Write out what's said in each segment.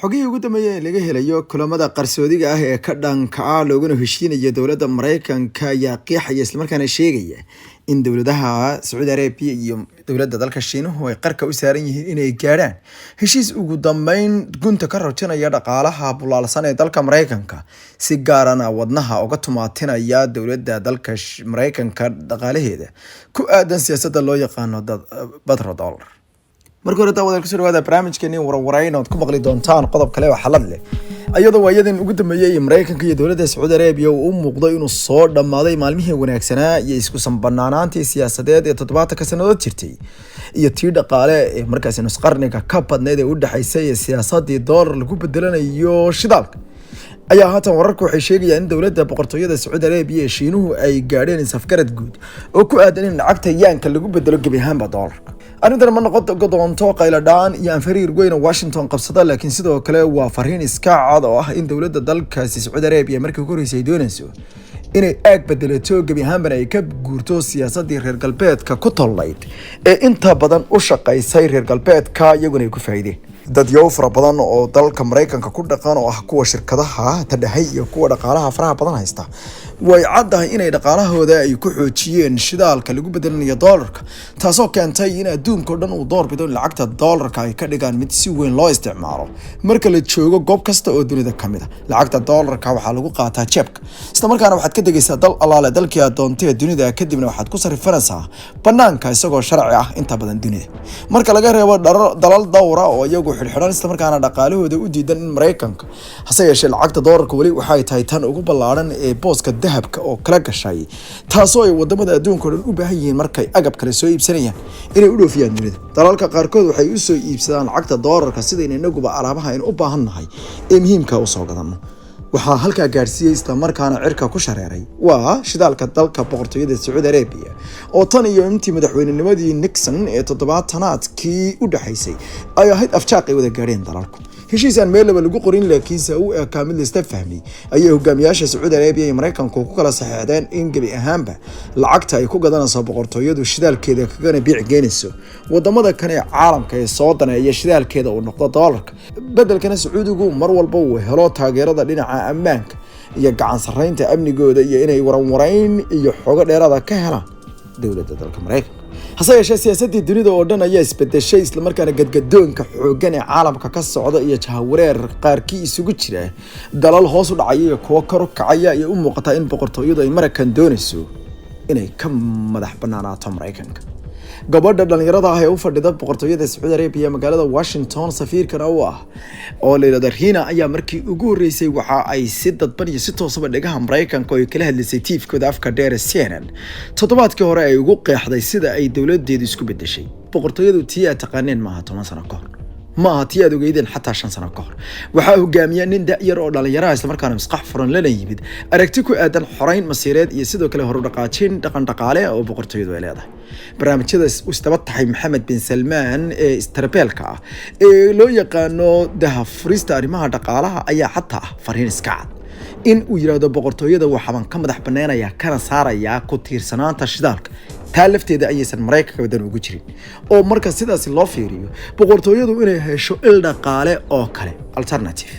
xogihii ugu dambeeyay laga helayo kulamada qarsoodiga ah ee ka dhanka ah looguna heshiinaya dowladda Mareykanka ayaa qeexaya isla markaana sheegaya in dowladaha Saudi Arabia iyo dowladda dalka Shiinaha ay qarka u saaran yihiin inay gaaraan heshiis ugu dambeyn gunta ka rajinaya dhaqaalaha bulaalsan ee dalka Mareykanka si gaarana wadnaha uga tumaatinaya dowladda dalka Mareykanka dhaqaalaheeda ku aadan siyaasadda loo yaqaano petrodollar. marka hore daawada ku soo dhawaada barnaamijkeeni warwareyn oo ku maqli doontaan qodob kale oo xalad leh ayadoo waayadan ugu dambeeyay Mareykanka iyo dowladda Saudi Arabia uu muuqdo inuu soo dhamaaday maalmihii wanaagsanaa iyo isku sanbanaanaantii siyaasadeed ee 70 sanadood jirtay iyo tii dhaqaale ee markaas nus qarniga ka badneed ee u dhaxaysay siyaasadii dollar lagu bedelanayo shidaalka ayaa haatan wararku waxay sheegayaan in dowladda boqortooyada Saudi Arabia ee Shiinuhu ay gaadheen safgarad guud oo ku aadan in lacagta yaanka lagu bedelo gabi ahaanba dollarka. arrintan ma noqon doonto qayladhaan iyo anfariir weyn Washington qabsada laakiin sidoo kale waa fariin iska cad oo ah in dowladda dalkaasi Saudi Arabia markii ugu horeysay doonayso inay aag bedelato gabi ahaanba ay ka guurto siyaasadii reer galbeedka ku tollayd ee inta badan u shaqaysay reer galbeedka iyaguna ay ku faa'iideen dad yow fara badan oo dalka Mareykanka ku dhaqan oo ah kuwa shirkadaha tadhahay iyo kuwa dhaqaalaha faraha badan haysta way caddahay inay dhaqaalahooda ay ku xoojiyeen shidaalka lagu bedelanayo dollarka taasoo keentay in adduunka oo dhan uu doorbido lacagta dollarka ay ka dhigaan mid si weyn loo isticmaalo marka la joogo goob kasta oo dunida kamid ah. lacagta dollarka waxaa lagu qaataa jeebka isla markaana waxaad ka degaysaa dal alaale dalkii aad doontay dunida kadibna waxaad ku sarifanaysaa banaanka isagoo sharci ah inta badan dunida marka laga reebo dalal dowra oo iyagu xilxiran isla markaana dhaqaalahooda u diidan in Mareykanka hase yeeshee lacagta dollarka wali waxay tahay tan ugu ballaaran ee booska dahabka oo kala gashay taasoo ay wadamada adduunka oo dhan u baahan yihiin markay agab kale soo iibsanayaan inay u dhoofiyaan dunida. dalalka qaarkood waxay u soo iibsadaan lacagta dollarka sida inaguba alaabaha in u baahannahay ee muhiimka u soo gadano. waxaa halkaa gaarsiiyay isla markaana cirka ku shareeray waa shidaalka dalka boqortooyada Saudi Arabia oo tan iyo intii madaxweynenimadii Nixon ee 70-aadkii u dhaxaysay ay ahayd afjaaq ay wada gaareen dalalku. heshiisaan meel lagu qorin laakiinse uu kaamil lista fahmay ayay hogaamiyaasha Saudi Arabia iyo Mareykanka ku kala saxeexdeen in gabi ahaanba lacagta ay ku gadanayso boqortooyadu shidaalkeeda kaga biic geynayso wadamada kale ee caalamka ee soo daneeya shidaalkeeda uu noqdo dollarka bedelkana Sacuudigu mar walba uu helo taageerada dhinaca ammaanka iyo gacan sareynta amnigooda iyo inay waran iyo xogo dheeraad ah ka helaan dowladda dalka Mareykanka. hase yeeshee siyaasadii dunida oo dhan ayaa isbedeshay isla markaana gadgadoonka xooggan ee caalamka ka socda iyo jahawareer qaarkii isugu jira dalal hoos u dhacaya iyo kuwa kor u kacaya iyo u muuqata in boqortooyadu ay Mareykan doonayso inay ka madax banaanaato Mareykanka. gabadha dhalinyarada ah ee u fadhida boqortooyada Saudi Arabia magaalada Washington safiirkana u ah oo leeyahay Riina ayaa markii ugu horeysay waxa ay si dadban iyo si toosaba dhagaha Mareykanka oo kala hadlaysay TV-kooda afka dheer CNN toddobaadkii hore ay ugu qeexday sida ay dowladeedu isku bedeshay. boqortooyadu tii ay taqaaneen maaha 10 sano ka hor ma tii aad ogeydeen xataa 5 sano ka hor waxa hogaamiya nin da'yar oo dhalinyaro isla markaana masqax furan la yimid aragti ku aadan xoreyn masiireed iyo sidoo kale horu dhaqaajin dhaqan dhaqaale oo boqortooyadu ay leedahay. barnaamijyada istaba tahay Maxamed bin Salman ee istarbeelka ah ee loo yaqaano dahafurista arrimaha dhaqaalaha ayaa xataa fariin iska cad in uu yiraahdo boqortooyada waxaan ka madax banaanaya kana saaraya ku tiirsanaanta shidaalka taa lafteeda ayaysan Mareykanka wadan ugu jirin oo marka sidaas loo fiiriyo boqortooyadu inay hesho il dhaqaale oo kale alternative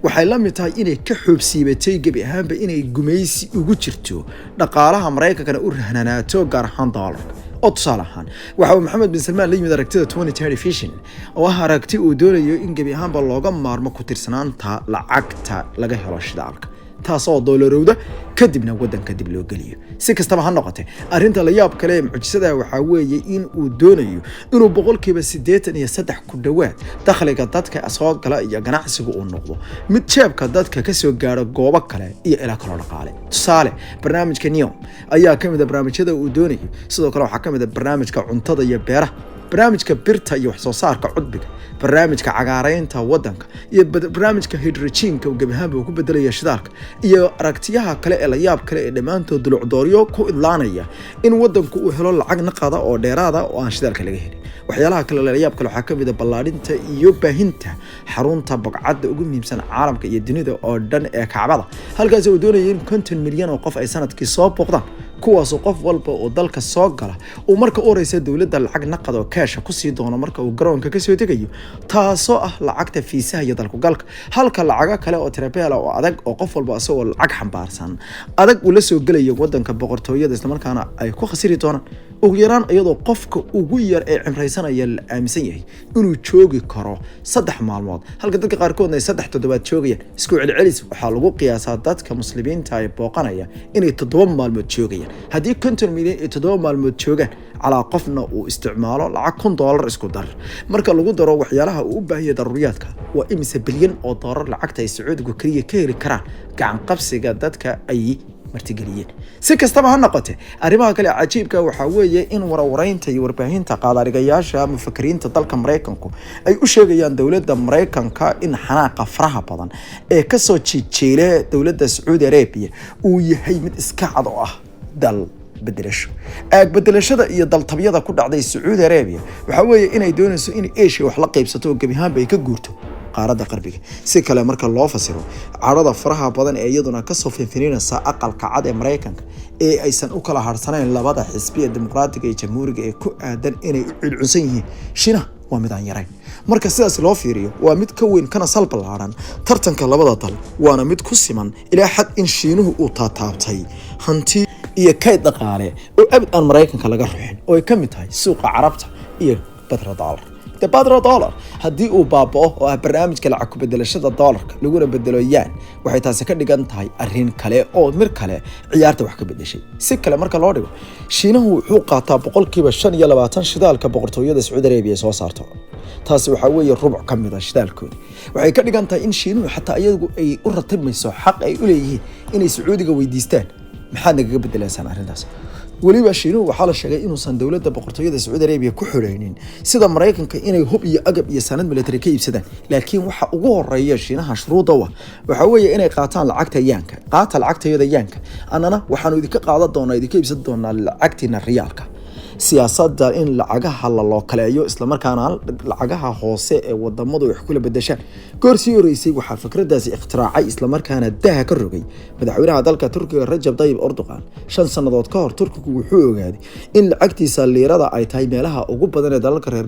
waxay la mid tahay inay ka xoobsiibatay gabi ahaanba inay gumaysi ugu jirto dhaqaalaha Mareykankana u rahanaato gaar ahaan dollarka. tusaale ahaan waxa Maxamed bin Salman la yimid aragtida 2030 vision oo aragti uu doonayo in gabi ahaanba looga maarmo ku tiirsanaanta lacagta laga helo shidaalka taasoo dollarowda kadibna wadanka dib loo geliyo. si kastaba ha noqotee arrinta la yaab kale ee mucjisada waxa weeye in uu doonayo inuu 83% ku dhawaad dakhliga dadka soo gala iyo ganacsiga uu noqdo mid jeebka dadka ka soo gaaro goobo kale iyo ila kala dhaqaale. tusaale barnaamijka NEOM ayaa kamid ah barnaamijyada uu doonayo sidoo kale waxa kamid ah barnaamijka cuntada iyo beeraha barnaamijka birta iyo wax soo saarka cudbiga barnaamijka cagaareynta wadanka iyo barnaamijka hydrogenka oo gabi ahaanba ku bedelaya shidaalka iyo aragtiyaha kale ee la yaab kale ee dhamaantood dulucdooryo ku idlaanaya in wadanku uu helo lacag naqada oo dheeraad ah oo aan shidaalka laga helin. waxyaalaha kale la yaab kale waxaa kamid ah ballaarinta iyo baahinta xarunta bogcadda ugu muhiimsan caalamka iyo dunida oo dhan ee Kacbada halkaas oo doonayeen 50 milyan oo qof ay sanadkii soo booqdaan kuwaasoo qof walba oo dalka soo gala uu marka u horeysa dowladda lacag naqad oo keesha kusii doono marka uu garoonka kasoo degayo, taasoo ah lacagta fiisaha iyo dalkugalka. halka lacaga kale oo tirabeela oo adag oo qof walba asagoo lacag xambaarsan adag uu la soo gelayo wadanka boqortooyada, islamarkaana ay ku khasiri doonaan ugu yaraan iyadoo qofka ugu yar ee cimraysanaya la aaminsan yahay inuu joogi karo 3 maalmood, halka dadka qaarkoodna ay 3 toddobaad joogayaan. isku celcelis waxaa lagu qiyaasaa dadka muslimiinta ay booqanaya inay 7 maalmood joogayaan. haddii 50 milyan ay 7 maalmood joogaan calaa qofna uu isticmaalo lacag $1 isku dar, marka lagu daro waxyaalaha uu u baahan yahay daruuriyaadka, waa imise bilyan oo dollar lacagta ay Sacuudigu kaliya ka heli karaan gacan qabsiga dadka ay martigeliyeen. si kastaba ha noqotee, arrimaha kale cajiibka waxaa weeye in warwareynta iyo warbaahinta qaadarigayaasha mufakiriinta dalka Mareykanku ay u sheegayaan dowladda Mareykanka in xanaaqa faraha badan ee ka soo jiijeelay dowladda Saudi Arabia uu yahay mid iska cad oo ah dal bedelasho. bedelashada iyo daltabyada ku dhacday Saudi Arabia waxa weeye inay doonayso in Asia wax la qaybsato oo gabi ahaanba ay ka guurto qaaradda qarbiga. si kale marka loo fasiro, carada faraha badan ee iyaduna ka soo fiirinaysa aqalka cad ee Mareykanka ee aysan u kala harsanayn labada xisbi ee dimuqraadiga iyo jamhuuriga ee ku aadan inay u cilcunsan yihiin Shiinaha waa mid aan yarayn. marka sidaas loo fiiriyo, waa mid ka weyn kana sal ballaaran tartanka labada dal, waana mid ku siman ilaa xad in Shiinuhu uu taataabtay hanti iyo kayd dhaqaale oo abad aan Mareykanka laga ruxin, oo ay ka mid tahay suuqa carabta iyo badra dollar. haddii uu baabao oo ah barnaamijka lacag ku bedelashada dollarka laguna bedelo yaan, waxay taasi ka dhigan tahay arrin kale oo mir kale ciyaarta wax ka bedeshay. si kale marka loo dhigo, Shiinahu wuxuu qaataa 25% shidaalka boqortooyada Saudi Arabia soo saarto. taasi waxa weeye rubuc ka mid ah shidaalkooda. waxay ka dhigan tahay in Shiinuhu xataa iyagu ay u ratibmayso xaq ay u leeyihiin inay Sacuudiga weydiistaan maxaad naga bedelaysan arrintaas. waliba Shiinuhu waxaa la sheegay inuusan dowladda boqortooyada Saudi Arabia ku xoreynin sida Mareykanka inay hub iyo agab iyo sanad military ka iibsadaan, laakiin waxa ugu horeeya Shiinaha shuruuda waxa weeye inay qaataan lacagta yaanka. lacagtayada yaanka, annana waxaanu idinka qaadan doonaa idinka iibsan doonaa lacagtina riyaalka. siyaasadda in lacagaha la loo kaleeyo isla markaana lacagaha hoose ee wadamadu wax kula bedeshaan goorsii horeysay waxaa fikradaasi ikhtiraacay isla markaana daha ka rogay madaxweynaha dalka Turkiga Rajab Tayyip Erdogan. 5 sanadood ka hor Turkigu wuxuu ogaaday in lacagtiisa liirada ay tahay meelaha ugu badan ee dalalka reer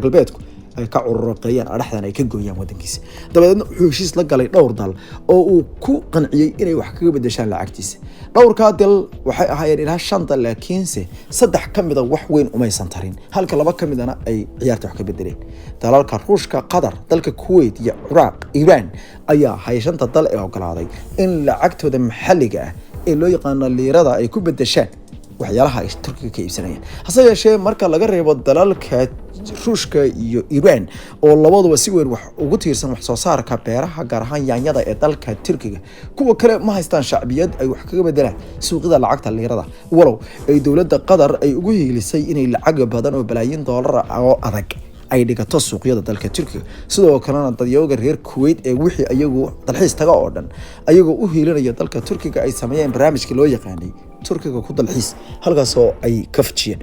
galbeedku ay ka ururqayaan araxdan ay ka gooyaan wadankiisa. dabadeedna wuxuu heshiis la galay dhowr dal oo uu ku qanciyay inay wax kaga bedeshaan lacagtiisa. dhowrka dal waxay ahaayeen ilaa 5 dal, laakiinse 3 kamid ah wax weyn uma aysan tarin, halka 2 kamidana ay ciyaarta wax ka bedeleen. dalalka Ruushka, Qatar, dalka Kuwait iyo Iraq, Iran ayaa hay 5 dal ee ogolaaday in lacagtooda maxalliga ah ee loo yaqaan liirada ay ku bedeshaan waxyaalaha ay Turkiga ka iibsanayaan. hase yeeshee marka laga reebo dalalka Ruushka iyo Iran oo labaduba si weyn wax ugu tiirsan wax soo saarka beeraha gaar ahaan yaanyada ee dalka Turkiga, kuwa kale ma haystaan shacbiyad ay wax kaga bedelaan suuqyada lacagta liirada, walow ay dowladda Qatar ay ugu hiilisay inay lacag badan oo balaayin dollar oo adag ay dhigato suuqyada dalka Turkiga. sidoo kalena dadyoga reer Kuwait ee wixii ayagu dalxiis taga oo dhan ayagoo u hiilinaya dalka Turkiga ay sameeyeen barnaamijkii loo yaqaanay Turkiga ku dalxiis, halkaas oo ay ka fajiyeen.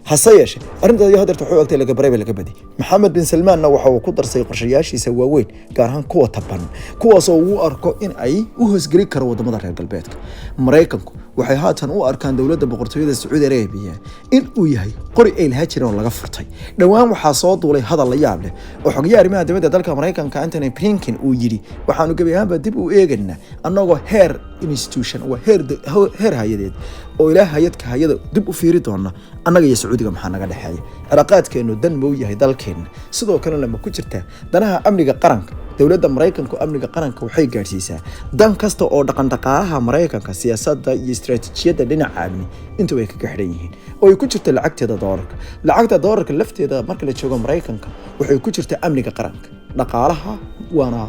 hase yeeshee arrintaasi hadeerta wuxuu ogtay laga baray laga badi. Maxamed bin Salmaanna waxa uu ku darsay qorshayaashiisa waaweyn gaar ahaan kuwa taban, kuwaas oo uu arko in ay u hoosgeli karo wadamada reer galbeedka. Mareykanku waxay haatan u arkaan dowladda boqortooyada Saudi Arabia in uu yahay qori ay laha jireen oo laga furtay. dhawaan waxaa soo duulay hadal la yaab leh oo xogayaha arrimaha dibadda dalka Mareykanka Anthony Blinken uu yiri waxaanu gabi ahaanba dib u eegaynaa annagoo heer institution waa heer hayadeed oo ilaa hayadka hayada dib u fiiri doona annaga iyo Sacuudiga maxaa naga dhaxeeya. cilaaqaadkeenu dan ma u yahay dalkeena, sidoo kale lama ku jirtaa danaha amniga qaranka. dowladda Mareykanku amniga qaranka waxay gaarsiisaa dan kasta oo dhaqan dhaqaalaha Mareykanka, siyaasadda iyo istiraatiijiyadda dhinaca amni inta way ka xidhan yihiin oo ay ku jirto lacagteeda dollarka. lacagta dollarka lafteeda marka la joogo Mareykanka waxay ku jirtaa amniga qaranka, dhaqaalaha waana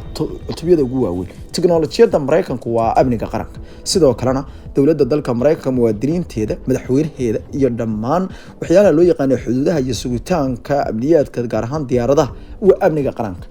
cutubiyada ugu waaweyn. tiknoolajiyadda Mareykanku waa amniga qaranka. sidoo kalena dowladda dalka Mareykanka muwaadiniinteeda, madaxweynaheeda iyo dhammaan waxyaalaha loo yaqaan xuduudaha iyo sugitaanka amniyaadka gaar ahaan diyaaradaha waa amniga qaranka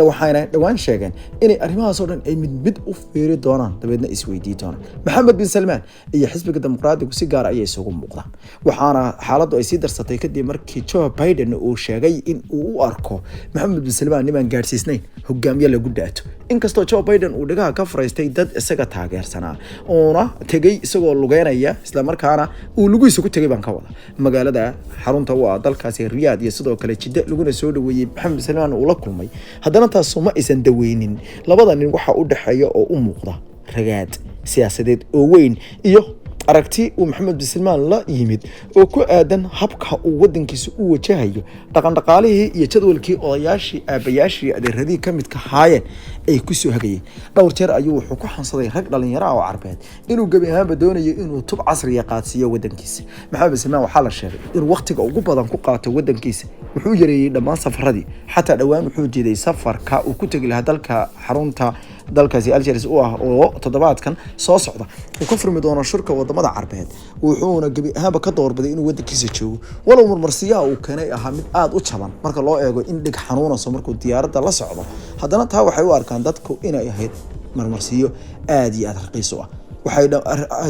waxayna dhawaan sheegeen inay arrimahaas oo dhan ay mid u fiiri doonaan dabeedna isweydii doonaan Mohammed bin Salman iyo xisbiga dimuqraadigu si gaar ah ayay isugu muuqdaan waxaana xaaladdu ay sii darsatay kadib markii Joe Biden uu sheegay in uu u arko Mohammed bin Salman niman gaarsiisnayn hogaamiye lagu dhaato inkastoo Joe Biden uu dhigaha ka fariistay dad isaga taageersanaa oona tagay isagoo lugeynaya isla markaana uu lugiisa ku tagay baan ka wada magaalada xarunta waa dalkaasi Riyadh iyo sidoo kale Jeddah laguna soo dhaweeyay Mohammed bin Salman uu la kulmay haddana taas ma aysan daweynin labada nin waxa u dhaxeeya oo u muuqda ragaad siyaasadeed oo weyn iyo aragti uu Mohammed bin Salman la yimid oo ku aadan habka uu wadankiisa u wajahayo dhaqan-dhaqaalihii iyo jadwalkii odayaashii aabayaashii adeeradii ka mid ka haayeen ay ku soo hagayeen dhowr jeer ayuu wuxuu ku xansaday rag dhalinyaro ah oo Carbeed inuu gabi ahaanba doonayo inuu tub casri ah qaadsiyo wadankiisa Mohammed bin Salman waxa la sheegay in waqtiga ugu badan ku qaato wadankiisa wuxuu yareeyay dhammaan safaradii xataa dhawaan wuxuu jeeday safarka uu ku tagi lahaa dalka xarunta dalkaasi Algiers oo toddobaadkan soo socda uu ku furmi doono shirka wadamada Carbeed wuxuuna gabi ahaanba ka doorbiday inuu wadankiisa joogo walow marmarsiyaha uu keenay ahaa mid aad u jaban marka loo eego in dhig xanuunaso markuu diyaaradda la socdo haddana taa waxay u arkaan dadku inay ahayd marmarsiyo aad iyo aad raqiis u ah waxay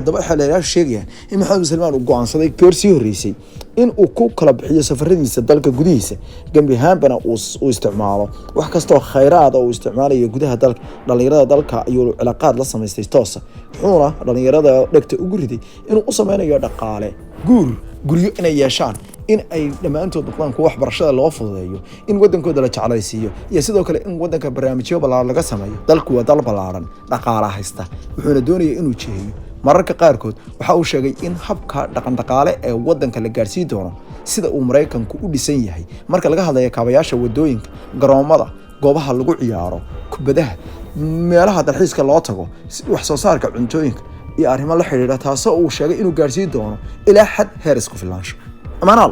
daba xaleeyaashu sheegayaan in Mohammed bin Salman uu go'aansaday koorsii horeysay in uu ku kala bixiyo safaradiisa dalka gudihiisa gambi ahaanbana uu isticmaalo wax kasta oo khayraad oo uu isticmaalayo gudaha dalka dhalinyarada dalka ayuu cilaaqaad la samaystay toos wuxuuna dhalinyarada dhagta ugu riday inuu u sameynayo dhaqaale guryo inay yeeshaan in ay dhamaantood noqdaan kuwa waxbarashada loo fududeeyo in wadankooda la jeclaysiiyo iyo sidoo kale in wadanka barnaamijyo ballaaran laga sameeyo dalku waa dal ballaaran dhaqaale haysta wuxuuna doonayaa inuu jeeyo mararka qaarkood waxa uu sheegay in habka dhaqan-dhaqaale ee wadanka la gaarsiin doono sida uu Mareykanku u dhisan yahay marka laga hadlayo kaabayaasha wadooyinka garoomada goobaha lagu ciyaaro kubadaha meelaha dalxiiska loo tago wax soo saarka cuntooyinka iyo arrimo la xiriira taasoo uu sheegay inuu gaarsiin doono ilaa xad heer isku filaansho amaanal